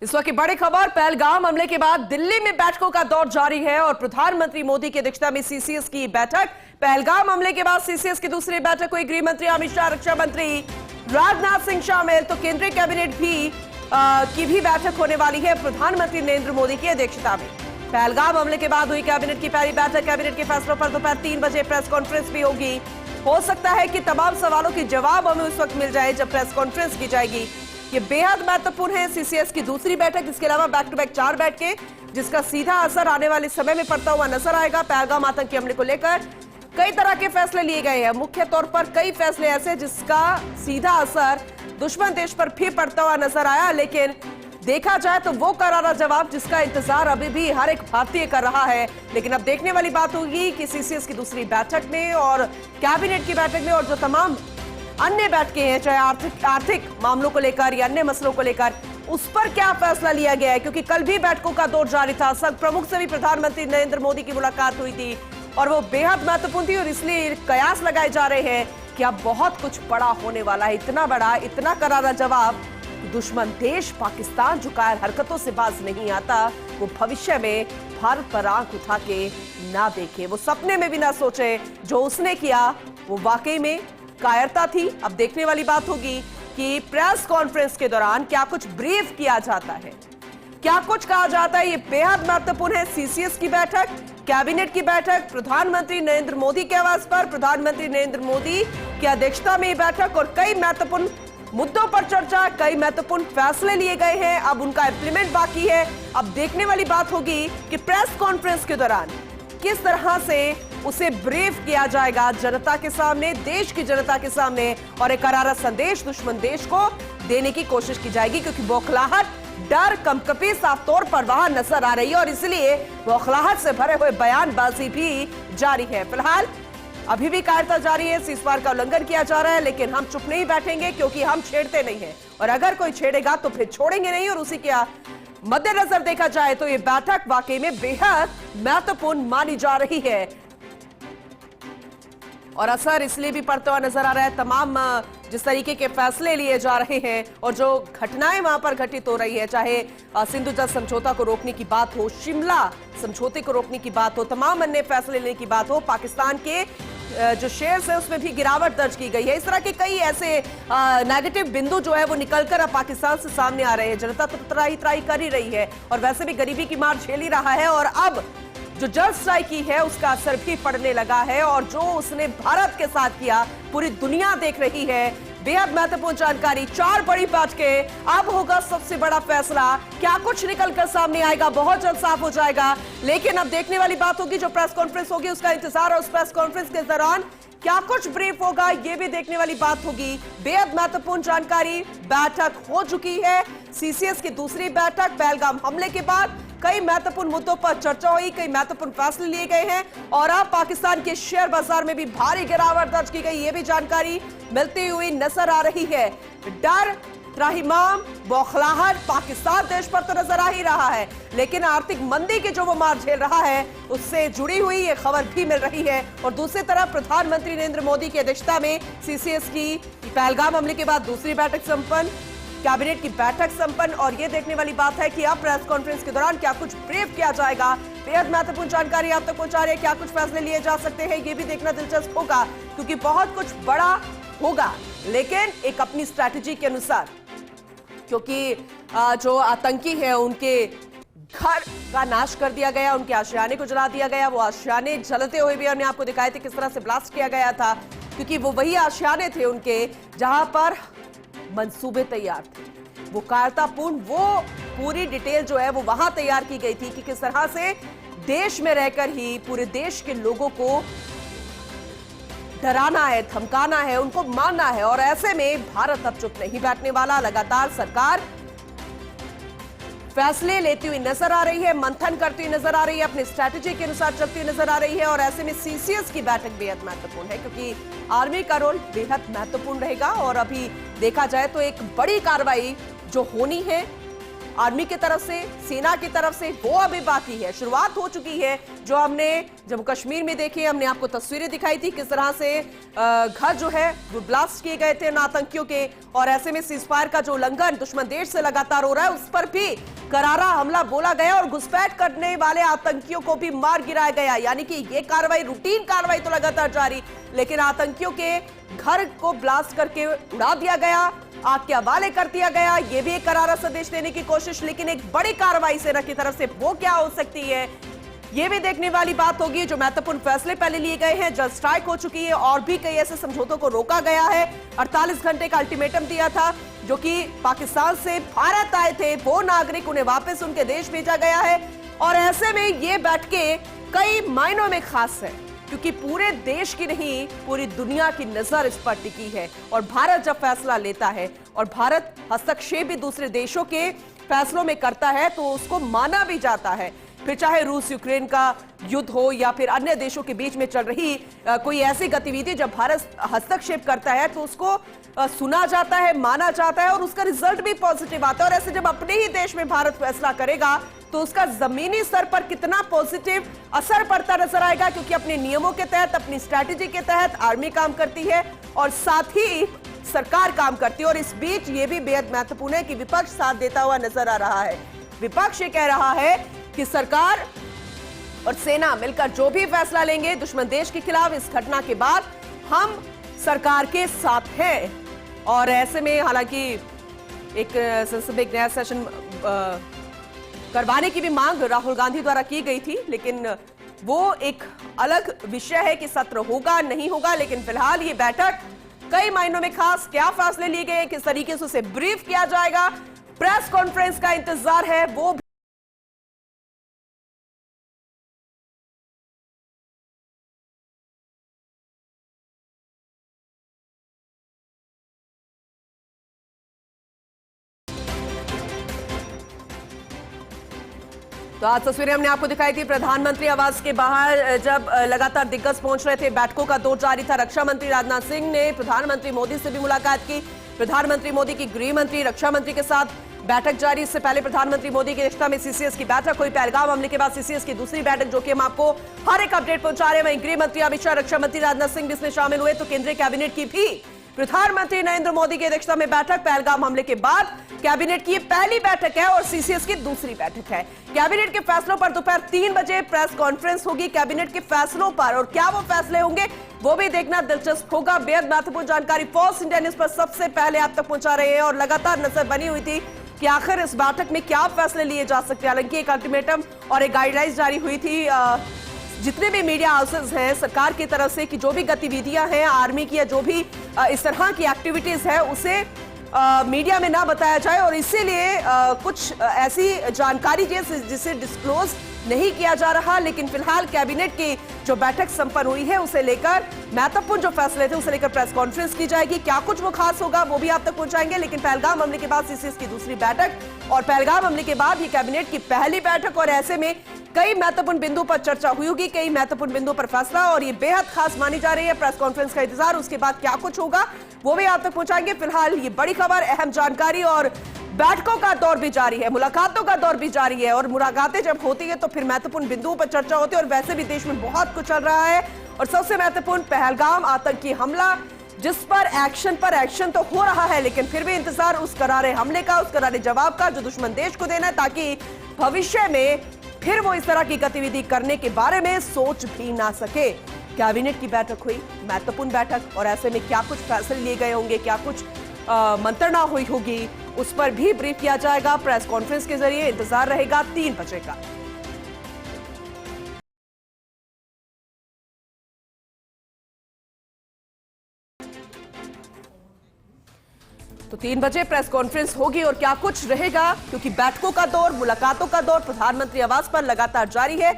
इस वक्त की बड़ी खबर, पहलगाम हमले के बाद दिल्ली में बैठकों का दौर जारी है और प्रधानमंत्री मोदी की अध्यक्षता में सीसीएस की बैठक। पहलगाम हमले के बाद सीसीएस की दूसरी बैठक हुई। गृह मंत्री अमित शाह, रक्षा मंत्री राजनाथ सिंह शामिल, तो केंद्रीय कैबिनेट की भी बैठक होने वाली है प्रधानमंत्री नरेंद्र मोदी की अध्यक्षता में। पहलगाम हमले के बाद हुई कैबिनेट की पहली बैठक। कैबिनेट के फैसलों पर दोपहर 3 बजे प्रेस कॉन्फ्रेंस भी होगी। हो सकता है कि तमाम सवालों के जवाब हमें उस वक्त मिल जाए जब प्रेस कॉन्फ्रेंस की जाएगी। ये बेहद महत्वपूर्ण है सीसीएस की दूसरी बैठक। इसके अलावा बैक टू बैक 4 बैठकें जिसका सीधा असर आने वाले समय में पड़ता हुआ नजर आएगा। पहलगाम आतंकी हमले को लेकर कई तरह के फैसले लिए गए हैं। मुख्य तौर पर कई फैसले ऐसे जिसका सीधा असर दुश्मन देश पर भी पड़ता हुआ नजर आया, लेकिन देखा जाए तो वो करारा जवाब जिसका इंतजार अभी भी हर एक भारतीय कर रहा है। लेकिन अब देखने वाली बात होगी कि सीसीएस की दूसरी बैठक में और कैबिनेट की बैठक में और जो तमाम अन्य बैठकें हैं, चाहे आर्थिक मामलों को लेकर या अन्य मसलों को लेकर, उस पर क्या फैसला लिया गया है। क्योंकि कल भी बैठकों का दौर जारी था। संघ प्रमुख से भी प्रधानमंत्री नरेंद्र मोदी की मुलाकात हुई थी और वो बेहद महत्वपूर्ण थी और इसलिए कयास लगाए जा रहे हैं कि अब बहुत कुछ बड़ा होने वाला है। इतना बड़ा, इतना करारा जवाब दुश्मन देश पाकिस्तान जो कायर हरकतों से बाज नहीं आता, वो भविष्य में भारत पर आंख उठा के ना देखे, वो सपने में भी ना सोचे। जो उसने किया वो वाकई में कायरता थी। अब देखने वाली बात होगी कि प्रेस कॉन्फ्रेंस के दौरान क्या कुछ ब्रीफ किया जाता है, क्या कुछ कहा जाता है। ये बेहद महत्वपूर्ण है। सीसीएस की बैठक, कैबिनेट की बैठक, प्रधानमंत्री नरेंद्र मोदी के आवास पर प्रधानमंत्री नरेंद्र मोदी की अध्यक्षता में बैठक और कई महत्वपूर्ण मुद्दों पर चर्चा, कई महत्वपूर्ण फैसले लिए गए हैं। अब उनका इंप्लीमेंट बाकी है। अब देखने वाली बात होगी कि प्रेस कॉन्फ्रेंस के दौरान किस तरह से उसे ब्रीफ किया जाएगा जनता के सामने, देश की जनता के सामने, और एक करारा संदेश दुश्मन देश को देने की कोशिश की जाएगी। क्योंकि बौखलाहट, डर, कंपकपी साफ तौर पर वहां नजर आ रही है और इसलिए बौखलाहट से भरे हुए बयानबाजी भी जारी है। फिलहाल अभी भी कायरता जारी है, सीज़फायर का उल्लंघन किया जा रहा है, लेकिन हम चुप नहीं बैठेंगे क्योंकि हम छेड़ते नहीं हैं और अगर कोई छेड़ेगा तो फिर छोड़ेंगे नहीं। और उसी के मद्देनजर देखा जाए तो ये बैठक वाकई में बेहद महत्वपूर्ण मानी जा रही है और असर इसलिए भी पड़ता हुआ नजर आ रहा है। तमाम जिस तरीके के फैसले लिए जा रहे हैं और जो घटनाएं वहां पर घटित हो रही है, चाहे सिंधु जल समझौता को रोकने की बात हो, शिमला समझौते को रोकने की बात हो, तमाम अन्य फैसले लेने की बात हो, पाकिस्तान के जो शेयर्स है उसमें भी गिरावट दर्ज की गई है। इस तरह के कई ऐसे नेगेटिव बिंदु जो है वो निकलकर अब पाकिस्तान से सामने आ रहे हैं। जनता तो त्राही त्राही कर ही रही है और वैसे भी गरीबी की मार झेल ही रहा है और अब जो जल स्ट्राइक की है उसका असर भी पड़ने लगा है और जो उसने भारत के साथ किया पूरी दुनिया देख रही है। बेहद महत्वपूर्ण जानकारी, 4 बड़ी बैठकें, अब होगा सबसे बड़ा फैसला। क्या कुछ निकलकर सामने आएगा, बहुत जल्द साफ हो जाएगा। लेकिन अब देखने वाली बात होगी, जो प्रेस कॉन्फ्रेंस होगी उसका इंतजार है। उस प्रेस कॉन्फ्रेंस के दौरान क्या कुछ ब्रीफ होगा ये भी देखने वाली बात होगी। बेहद महत्वपूर्ण जानकारी, बैठक हो चुकी है सीसीएस की दूसरी बैठक। पहलगाम हमले के बाद कई महत्वपूर्ण मुद्दों पर चर्चा हुई, कई महत्वपूर्ण फैसले लिए गए हैं और अब पाकिस्तान के शेयर बाजार में भी भारी गिरावट दर्ज की गई, ये भी जानकारी मिलती हुई नजर आ रही है। डर, त्राहिमाम, बौखलाहट पाकिस्तान देश पर तो नजर आ ही रहा है, लेकिन आर्थिक मंदी की जो वो मार झेल रहा है उससे जुड़ी हुई ये खबर भी मिल रही है। और दूसरी तरफ प्रधानमंत्री नरेंद्र मोदी की अध्यक्षता में सीसीएस की पहलगाम हमले के बाद दूसरी बैठक संपन्न, कैबिनेट की बैठक संपन्न और ये देखने वाली बात है कि अब प्रेस कॉन्फ्रेंस के दौरान क्या कुछ ब्रीफ किया जाएगा। बेहद महत्वपूर्ण जानकारी आप तक पहुंचा रहे हैं। क्या कुछ फैसले लिए जा सकते हैं ये भी देखना दिलचस्प होगा क्योंकि बहुत कुछ बड़ा होगा, लेकिन एक अपनी स्ट्रैटेजी के अनुसार। क्योंकि जो आतंकी है उनके घर का नाश कर दिया गया, उनके आशियाने को जला दिया गया। वो आशियाने जलते हुए भी हमने आपको दिखाए थे किस तरह से ब्लास्ट किया गया था, क्योंकि वो वही आशियाने थे उनके जहां पर मंसूबे तैयार थे। वो कायरतापूर्ण, वो पूरी डिटेल जो है वो वहां तैयार की गई थी कि किस तरह से देश में रहकर ही पूरे देश के लोगों को डराना है, धमकाना है, उनको मारना है। और ऐसे में भारत अब चुप नहीं बैठने वाला। लगातार सरकार फैसले लेती हुई नजर आ रही है, मंथन करती हुई नजर आ रही है, अपनी स्ट्रैटेजी के अनुसार चलती हुई नजर आ रही है। और ऐसे में सीसीएस की बैठक बेहद महत्वपूर्ण है क्योंकि आर्मी का रोल बेहद महत्वपूर्ण रहेगा। और अभी देखा जाए तो एक बड़ी कार्रवाई जो होनी है आर्मी की तरफ से, सेना की तरफ से, वो अभी बाकी है। शुरुआत हो चुकी है, जो हमने जम्मू कश्मीर में देखी, हमने आपको तस्वीरें दिखाई थी किस तरह से घर जो है वो ब्लास्ट किए गए थे उन आतंकियों के, और ऐसे में सीजफायर का जो उल्लंघन दुश्मन देश से लगातार हो रहा है उस पर भी करारा हमला बोला गया और घुसपैठ करने वाले आतंकियों को भी मार गिराया गया। यानी कि ये कार्रवाई, रूटीन कार्रवाई तो लगातार जारी, लेकिन आतंकियों के घर को ब्लास्ट करके उड़ा दिया गया, आग के हवाले कर दिया गया। ये भी एक करारा संदेश देने की कोशिश, लेकिन एक बड़ी कार्रवाई सेना की तरफ से वो क्या हो सकती है, ये भी देखने वाली बात होगी। जो महत्वपूर्ण फैसले पहले लिए गए हैं, जल स्ट्राइक हो चुकी है और भी कई ऐसे समझौतों को रोका गया है। 48 घंटे का अल्टीमेटम दिया था, जो कि पाकिस्तान से भारत आए थे वो नागरिक, उन्हें वापस उनके देश भेजा गया है। और ऐसे में ये बैठकें कई मायनों में खास है, क्योंकि पूरे देश की नहीं पूरी दुनिया की नजर इस पर टिकी है। और भारत जब फैसला लेता है और भारत हस्तक्षेप भी दूसरे देशों के फैसलों में करता है तो उसको माना भी जाता है। फिर चाहे रूस यूक्रेन का युद्ध हो या फिर अन्य देशों के बीच में चल रही कोई ऐसी गतिविधि, जब भारत हस्तक्षेप करता है तो उसको सुना जाता है, माना जाता है और उसका रिजल्ट भी पॉजिटिव आता है। और ऐसे जब अपने ही देश में भारत फैसला करेगा तो उसका जमीनी स्तर पर कितना पॉजिटिव असर पड़ता नजर आएगा, क्योंकि अपने नियमों के तहत, अपनी स्ट्रैटेजी के तहत आर्मी काम करती है और साथ ही सरकार काम करती है। और इस बीच ये भी बेहद महत्वपूर्ण है कि विपक्ष साथ देता हुआ नजर आ रहा है। विपक्ष ये कह रहा है कि सरकार और सेना मिलकर जो भी फैसला लेंगे दुश्मन देश के खिलाफ इस घटना के बाद, हम सरकार के साथ हैं। और ऐसे में हालांकि एक संसद में एक नया सेशन करवाने की भी मांग राहुल गांधी द्वारा की गई थी, लेकिन वो एक अलग विषय है कि सत्र होगा नहीं होगा। लेकिन फिलहाल ये बैठक कई मायनों में खास, क्या फैसले लिए गए, किस तरीके से उसे ब्रीफ किया जाएगा, प्रेस कॉन्फ्रेंस का इंतजार है वो। तो आज तस्वीरें हमने आपको दिखाई थी प्रधानमंत्री आवास के बाहर, जब लगातार दिग्गज पहुंच रहे थे, बैठकों का दौर जारी था। रक्षा मंत्री राजनाथ सिंह ने प्रधानमंत्री मोदी से भी मुलाकात की। प्रधानमंत्री मोदी की गृह मंत्री, रक्षा मंत्री के साथ बैठक जारी। इससे पहले प्रधानमंत्री मोदी की अध्यक्षता में सीसीएस की बैठक हुई। पहलगाम हमले के बाद सीसीएस की दूसरी बैठक, जो कि हम आपको हर एक अपडेट पहुंचा रहे हैं। वहीं गृह मंत्री अमित शाह, रक्षा मंत्री राजनाथ सिंह भी इसमें शामिल हुए। तो केंद्रीय कैबिनेट की भी प्रधानमंत्री नरेंद्र मोदी की अध्यक्षता में बैठक। पहलगाम हमले के बाद कैबिनेट की पहली बैठक है और सीसीएस की दूसरी बैठक है। कैबिनेट के फैसलों पर दोपहर 3 बजे प्रेस कॉन्फ्रेंस होगी कैबिनेट के फैसलों पर, और क्या वो फैसले होंगे वो भी देखना दिलचस्प होगा। बेहद महत्वपूर्ण जानकारी फोर्स इंडिया न्यूज पर सबसे पहले आप तक पहुंचा रहे हैं और लगातार नजर बनी हुई थी कि आखिर इस बैठक में क्या फैसले लिए जा सकते हैं। हालांकि एक अल्टीमेटम और एक गाइडलाइंस जारी हुई थी जितने भी मीडिया हाउसेज हैं सरकार की तरफ से कि जो भी गतिविधियां हैं आर्मी की या जो भी इस तरह की एक्टिविटीज है उसे मीडिया में ना बताया जाए, और इसीलिए कुछ ऐसी जानकारी जिसे डिस्क्लोज नहीं किया जा रहा। लेकिन फिलहाल कैबिनेट की जो बैठक संपन्न हुई है उसे लेकर महत्वपूर्ण जो फैसले थे उसे लेकर प्रेस कॉन्फ्रेंस की जाएगी। क्या कुछ वो खास होगा वो भी आप तक पहुंचाएंगे। लेकिन पहलगाम हमले के बाद सीसीएस की दूसरी बैठक और पहलगाम हमले के बाद ये कैबिनेट की पहली बैठक, और ऐसे में कई महत्वपूर्ण बिंदु पर चर्चा हुई होगी, कई महत्वपूर्ण बिंदु पर फैसला, और ये बेहद खास मानी जा रही है। प्रेस कॉन्फ्रेंस का इंतजार, उसके बाद क्या कुछ होगा वो भी आप तक पहुंचाएंगे। फिलहाल ये बड़ी खबर, अहम जानकारी, और बैठकों का दौर भी जारी है, मुलाकातों का दौर भी जारी है। और मुलाकातें जब होती है तो फिर महत्वपूर्ण बिंदुओं पर चर्चा होती है, और वैसे भी देश में बहुत कुछ चल रहा है। और सबसे महत्वपूर्ण पहलगाम आतंकी हमला, जिस पर एक्शन तो हो रहा है, लेकिन फिर भी इंतजार उस करारे हमले का, उस करारे जवाब का जो दुश्मन देश को देना है, ताकि भविष्य में फिर वो इस तरह की गतिविधि करने के बारे में सोच भी ना सके। कैबिनेट की बैठक हुई, महत्वपूर्ण बैठक, और ऐसे में क्या कुछ फैसले लिए गए होंगे, क्या कुछ मंत्रणा हुई होगी, उस पर भी ब्रीफ किया जाएगा प्रेस कॉन्फ्रेंस के जरिए। इंतजार रहेगा 3 बजे का। तो 3 बजे प्रेस कॉन्फ्रेंस होगी और क्या कुछ रहेगा, क्योंकि बैठकों का दौर, मुलाकातों का दौर प्रधानमंत्री आवास पर लगातार जारी है।